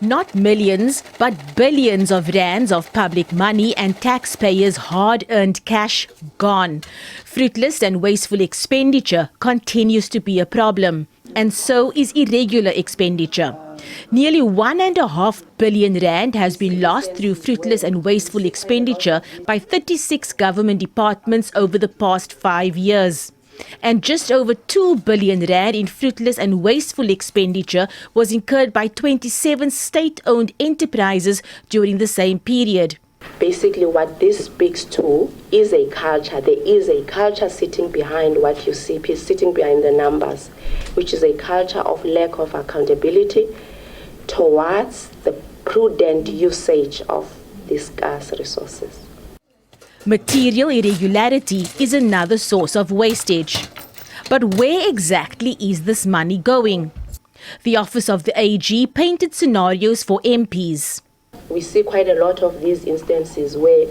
Not millions, but billions of rands of public money and taxpayers' hard-earned cash gone. Fruitless and wasteful expenditure continues to be a problem, and so is irregular expenditure. Nearly 1.5 billion rand has been lost through fruitless and wasteful expenditure by 36 government departments over the past 5 years. And just over 2 billion rand in fruitless and wasteful expenditure was incurred by 27 state-owned enterprises during the same period. Basically, what this speaks to is a culture. There is a culture sitting behind what you see, sitting behind the numbers, which is a culture of lack of accountability towards the prudent usage of these scarce resources. Material irregularity is another source of wastage. But where exactly is this money going? The Office of the AG painted scenarios for MPs. We see quite a lot of these instances where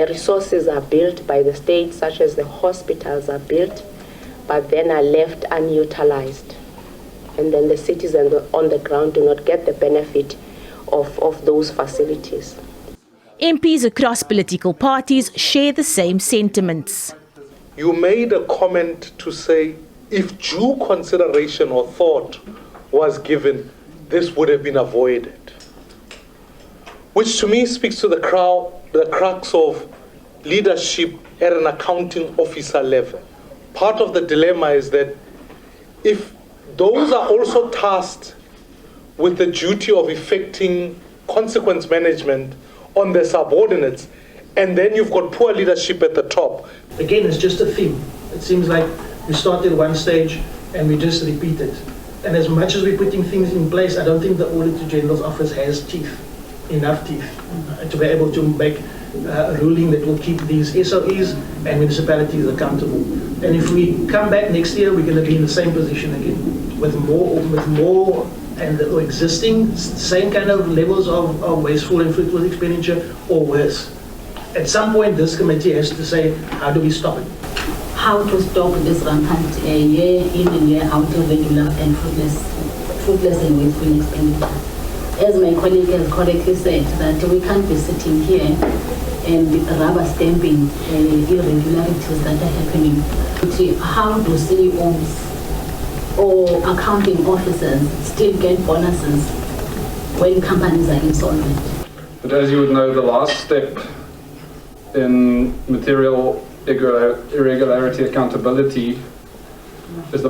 resources are built by the state, such as the hospitals are built, but then are left unutilized. And then the citizens on the ground do not get the benefit of those facilities. MPs across political parties share the same sentiments. You made a comment to say if due consideration or thought was given, this would have been avoided. Which to me speaks to the crux of leadership at an accounting officer level. Part of the dilemma is that if those are also tasked with the duty of effecting consequence management on their subordinates, and then you've got poor leadership at the top. Again, it's just a theme. It seems like we started at one stage and we just repeat it. And as much as we're putting things in place, I don't think the Auditor-General's office has enough teeth, to be able to make a ruling that will keep these SOEs and municipalities accountable. And if we come back next year, we're going to be in the same position again, with more and the existing same kind of levels of wasteful and fruitless expenditure or worse. At some point, this committee has to say, how do we stop it? How to stop this rampant year in and year out irregular and fruitless and wasteful expenditure. As my colleague has correctly said, that we can't be sitting here and rubber stamping irregularities that are happening. How do CEOs or accounting officers still get bonuses when companies are insolvent? But as you would know, the last step in material irregularity accountability is the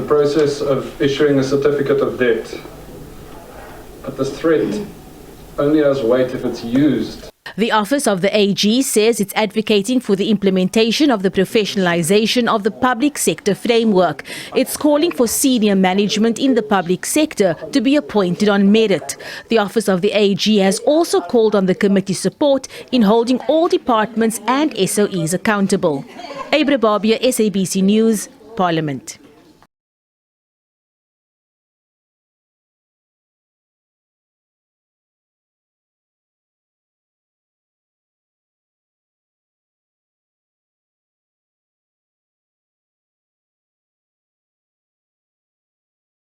process of issuing a certificate of debt. But this threat only has weight if it's used. The Office of the AG says it's advocating for the implementation of the professionalization of the public sector framework. It's calling for senior management in the public sector to be appointed on merit. The Office of the AG has also called on the committee's support in holding all departments and SOEs accountable. Abra Barbia, SABC News, Parliament.